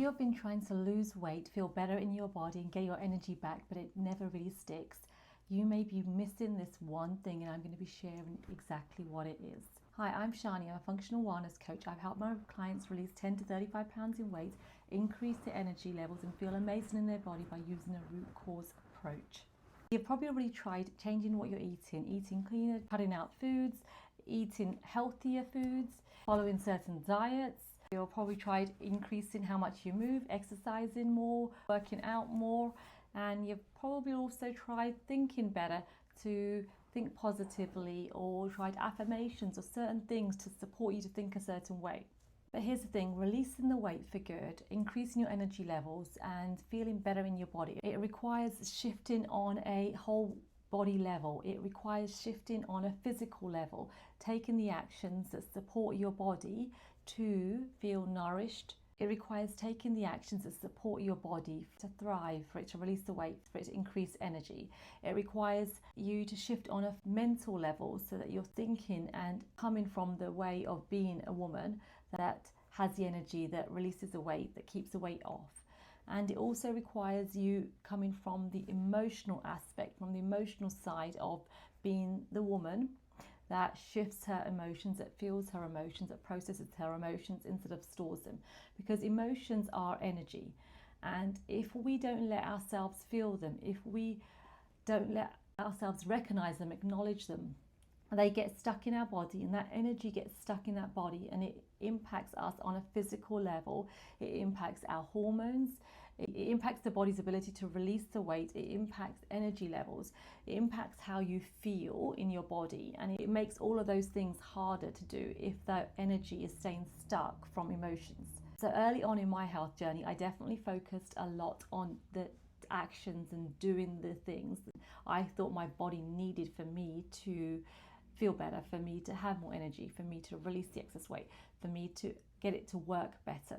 you've been trying to lose weight, feel better in your body and get your energy back, but it never really sticks, you may be missing this one thing, and I'm going to be sharing exactly what it is. Hi, I'm Shani. I'm a functional wellness coach. I've helped my clients release 10 to 35 pounds in weight, increase their energy levels and feel amazing in their body by using a root cause approach. You've probably already tried changing what you're eating cleaner, cutting out foods, eating healthier foods, following certain diets. You've probably tried increasing how much you move, exercising more, working out more, and you've probably also tried thinking better, to think positively, or tried affirmations or certain things to support you to think a certain way. But here's the thing, releasing the weight for good, increasing your energy levels and feeling better in your body, it requires shifting on a whole body level. It requires shifting on a physical level, taking the actions that support your body to feel nourished. It requires taking the actions that support your body to thrive, for it to release the weight, for it to increase energy. It requires you to shift on a mental level so that you're thinking and coming from the way of being a woman that has the energy, that releases the weight, that keeps the weight off. And it also requires you coming from the emotional aspect, from the emotional side of being the woman that shifts her emotions, that feels her emotions, that processes her emotions instead of stores them. Because emotions are energy. And if we don't let ourselves feel them, if we don't let ourselves recognize them, acknowledge them, they get stuck in our body, and that energy gets stuck in that body, and it impacts us on a physical level. It impacts our hormones. It impacts the body's ability to release the weight. It impacts energy levels. It impacts how you feel in your body. And it makes all of those things harder to do if that energy is staying stuck from emotions. So early on in my health journey, I definitely focused a lot on the actions and doing the things that I thought my body needed for me to feel better, for me to have more energy, for me to release the excess weight, for me to get it to work better.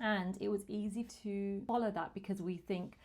And it was easy to follow that because we think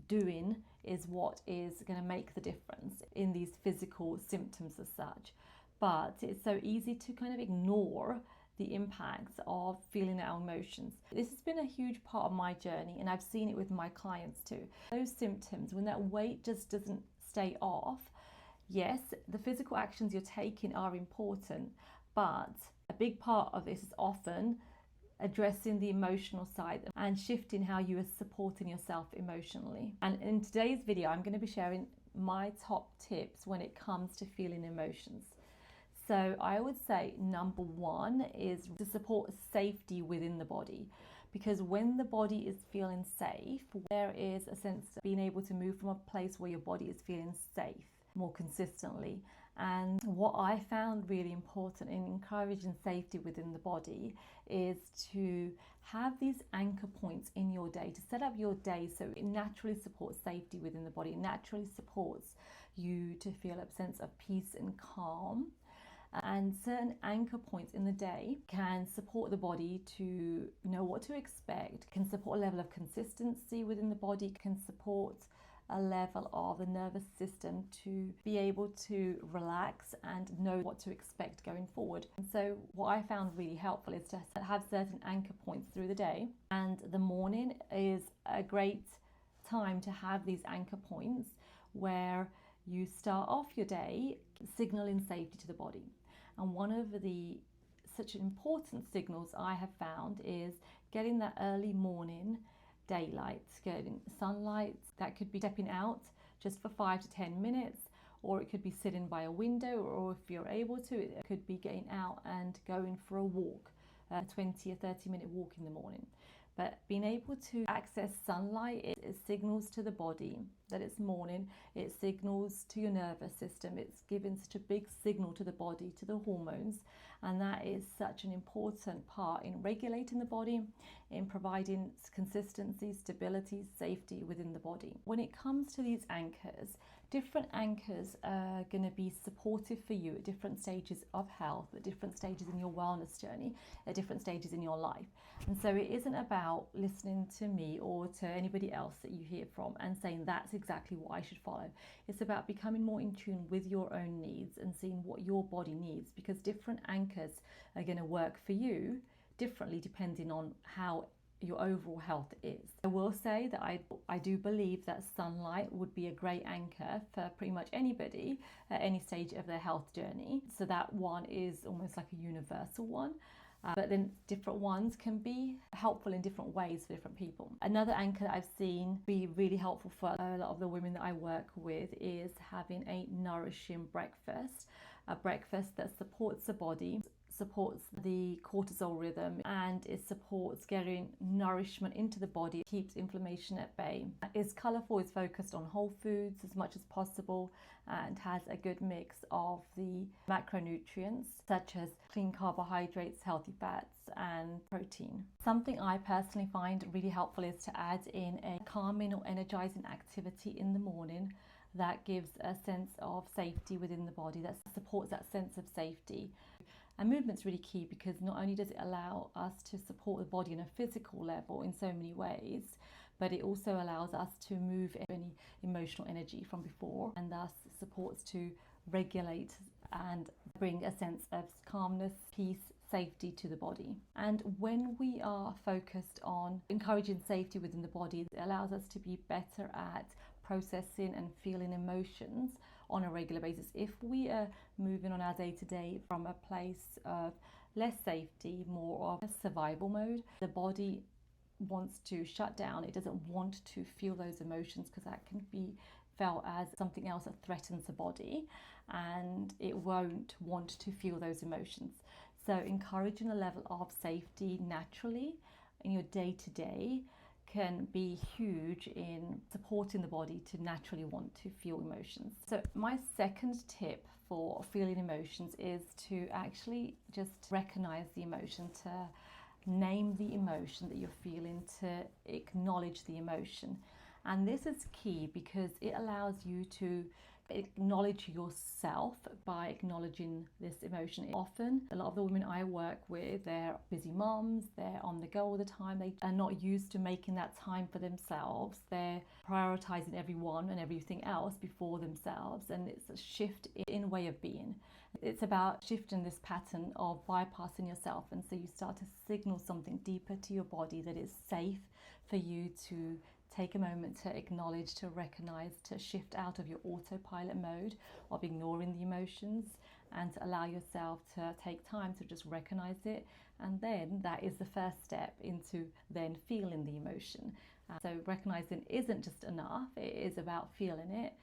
doing is what is going to make the difference in these physical symptoms as such. But it's so easy to kind of ignore the impacts of feeling our emotions. This has been a huge part of my journey, and I've seen it with my clients too. Those symptoms, when that weight just doesn't stay off, yes, the physical actions you're taking are important, but a big part of this is often addressing the emotional side and shifting how you are supporting yourself emotionally. And in today's video, I'm going to be sharing my top tips when it comes to feeling emotions. So I would say number one is to support safety within the body. Because when the body is feeling safe, there is a sense of being able to move from a place where your body is feeling safe more consistently. And what I found really important in encouraging safety within the body is to have these anchor points in your day, to set up your day so it naturally supports safety within the body, it naturally supports you to feel a sense of peace and calm. And certain anchor points in the day can support the body to know what to expect, can support a level of consistency within the body, can support a level of the nervous system to be able to relax and know what to expect going forward. And so what I found really helpful is to have certain anchor points through the day, and the morning is a great time to have these anchor points where you start off your day signaling safety to the body. And one of the such important signals I have found is getting that early morning daylight, getting sunlight. That could be stepping out just for 5 to 10 minutes, or it could be sitting by a window, or if you're able to, it could be getting out and going for a walk, a 20 or 30-minute walk in the morning. But being able to access sunlight, it signals to the body that it's morning, it signals to your nervous system, it's giving such a big signal to the body, to the hormones, and that is such an important part in regulating the body, in providing consistency, stability, safety within the body. When it comes to these anchors, different anchors are going to be supportive for you at different stages of health, at different stages in your wellness journey, at different stages in your life. And so it isn't about listening to me or to anybody else that you hear from and saying that's exactly what I should follow. It's about becoming more in tune with your own needs and seeing what your body needs, because different anchors are going to work for you differently depending on how your overall health is. I will say that I do believe that sunlight would be a great anchor for pretty much anybody at any stage of their health journey. So that one is almost like a universal one. But then different ones can be helpful in different ways for different people. Another anchor that I've seen be really helpful for a lot of the women that I work with is having a nourishing breakfast, a breakfast that supports the body, supports the cortisol rhythm, and it supports getting nourishment into the body, keeps inflammation at bay. It's colourful, it's focused on whole foods as much as possible, and has a good mix of the macronutrients such as clean carbohydrates, healthy fats and protein. Something I personally find really helpful is to add in a calming or energizing activity in the morning that gives a sense of safety within the body, that supports that sense of safety. And movement's really key because not only does it allow us to support the body on a physical level in so many ways, but it also allows us to move any emotional energy from before, and thus supports to regulate and bring a sense of calmness, peace, safety to the body. And when we are focused on encouraging safety within the body, it allows us to be better at processing and feeling emotions on a regular basis. If we are moving on our day-to-day from a place of less safety, more of a survival mode, the body wants to shut down. It doesn't want to feel those emotions because that can be felt as something else that threatens the body, and it won't want to feel those emotions. So encouraging a level of safety naturally in your day-to-day can be huge in supporting the body to naturally want to feel emotions. So my second tip for feeling emotions is to actually just recognize the emotion, to name the emotion that you're feeling, to acknowledge the emotion. And this is key because it allows you to acknowledge yourself by acknowledging this emotion. Often, a lot of the women I work with, they're busy moms, they're on the go all the time, they are not used to making that time for themselves. They're prioritizing everyone and everything else before themselves, and it's a shift in way of being. It's about shifting this pattern of bypassing yourself, and so you start to signal something deeper to your body that it's safe for you to take a moment to acknowledge, to recognize, to shift out of your autopilot mode of ignoring the emotions, and to allow yourself to take time to just recognize it. And then that is the first step into then feeling the emotion. So recognizing isn't just enough, it is about feeling it,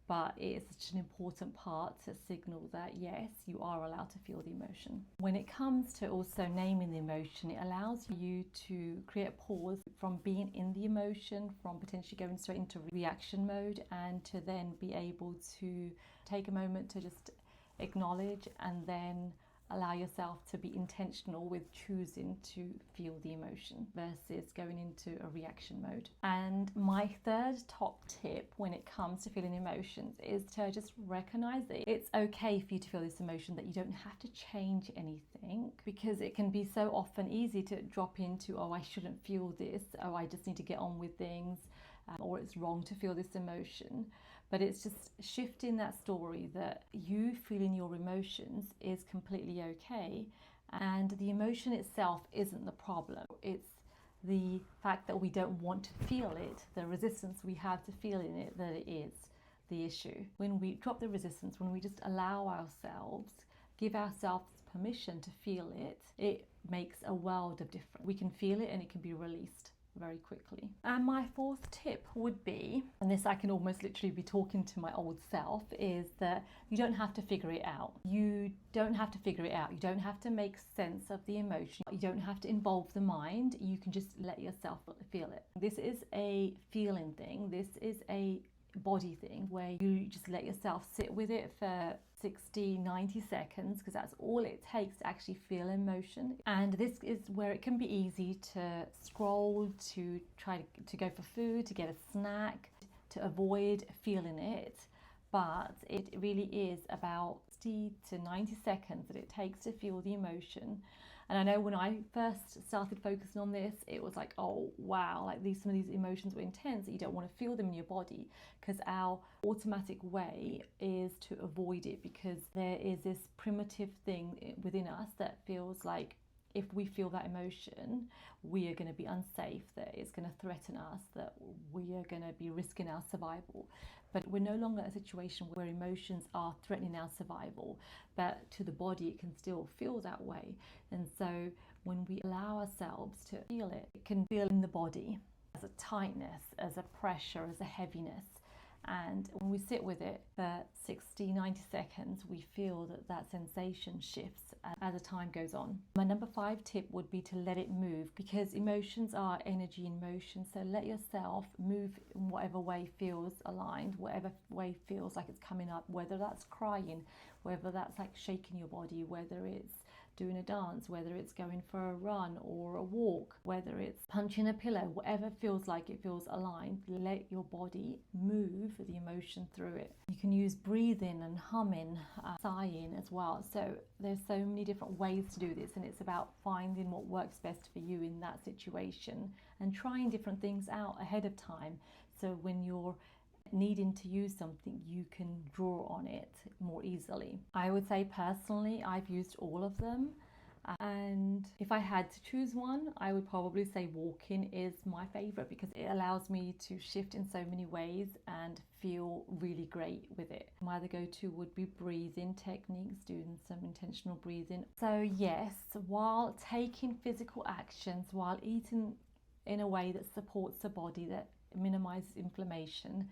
but it is such an important part to signal that yes, you are allowed to feel the emotion. When it comes to also naming the emotion, it allows you to create a pause from being in the emotion, from potentially going straight into reaction mode, and to then be able to take a moment to just acknowledge and then allow yourself to be intentional with choosing to feel the emotion versus going into a reaction mode. And my third top tip when it comes to feeling emotions is to just recognize that it's okay for you to feel this emotion, that you don't have to change anything, because it can be so often easy to drop into, oh, I shouldn't feel this, oh, I just need to get on with things, or it's wrong to feel this emotion. But it's just shifting that story that you feeling your emotions is completely okay, and the emotion itself isn't the problem. It's the fact that we don't want to feel it, the resistance we have to feeling it, that it is the issue. When we drop the resistance, when we just allow ourselves, give ourselves permission to feel it, it makes a world of difference. We can feel it and it can be released very quickly. And my fourth tip would be, and this I can almost literally be talking to my old self, is that you don't have to figure it out. You don't have to figure it out. You don't have to make sense of the emotion. You don't have to involve the mind. You can just let yourself feel it. This is a feeling thing. This is a body thing where you just let yourself sit with it for 60, 90 seconds, because that's all it takes to actually feel emotion. And this is where it can be easy to scroll, to try to go for food, to get a snack, to avoid feeling it. But it really is about 60 to 90 seconds that it takes to feel the emotion. And I know when I first started focusing on this, it was like, oh wow, like some of these emotions were intense that you don't want to feel them in your body, because our automatic way is to avoid it, because there is this primitive thing within us that feels like if we feel that emotion, we are going to be unsafe, that it's going to threaten us, that we are going to be risking our survival. But we're no longer in a situation where emotions are threatening our survival, but to the body it can still feel that way. And so when we allow ourselves to feel it, it can feel in the body as a tightness, as a pressure, as a heaviness. And when we sit with it for 60, 90 seconds, we feel that that sensation shifts as the time goes on. My number 5 tip would be to let it move, because emotions are energy in motion. So let yourself move in whatever way feels aligned, whatever way feels like it's coming up, whether that's crying, whether that's like shaking your body, whether it's doing a dance, whether it's going for a run or a walk, whether it's punching a pillow, whatever feels like it feels aligned, let your body move the emotion through it. You can use breathing and humming, sighing as well. So there's so many different ways to do this, and it's about finding what works best for you in that situation and trying different things out ahead of time. So when you're needing to use something, you can draw on it more easily. I would say personally, I've used all of them. And if I had to choose one, I would probably say walking is my favorite, because it allows me to shift in so many ways and feel really great with it. My other go-to would be breathing techniques, doing some intentional breathing. So yes, while taking physical actions, while eating in a way that supports the body, that minimizes inflammation,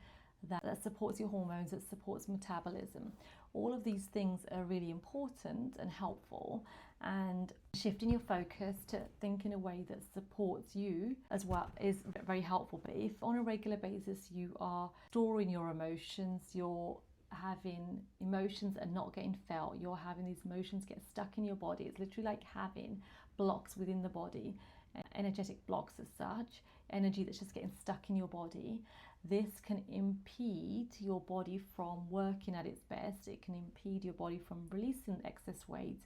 that supports your hormones, that supports metabolism. All of these things are really important and helpful, and shifting your focus to think in a way that supports you as well is very helpful. But if on a regular basis you are storing your emotions, you're having emotions and not getting felt, you're having these emotions get stuck in your body, it's literally like having blocks within the body, energetic blocks as such, energy that's just getting stuck in your body. This can impede your body from working at its best. It can impede your body from releasing excess weight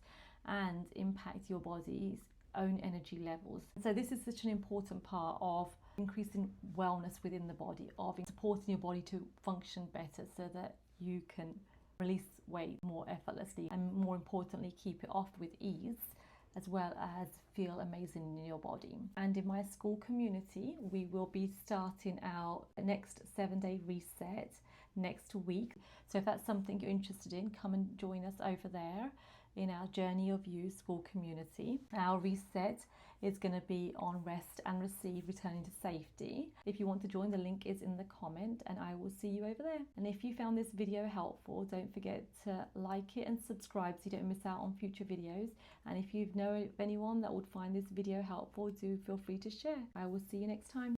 and impact your body's own energy levels. So this is such an important part of increasing wellness within the body, of supporting your body to function better so that you can release weight more effortlessly, and more importantly, keep it off with ease, as well as feel amazing in your body. And in my school community, we will be starting our next 7-day reset next week. So if that's something you're interested in, come and join us over there in our Journey of You school community. Our reset is going to be on rest and receive, returning to safety. If you want to join, the link is in the comment, and I will see you over there. And if you found this video helpful, don't forget to like it and subscribe so you don't miss out on future videos. And if you know of anyone that would find this video helpful, do feel free to share. I will see you next time.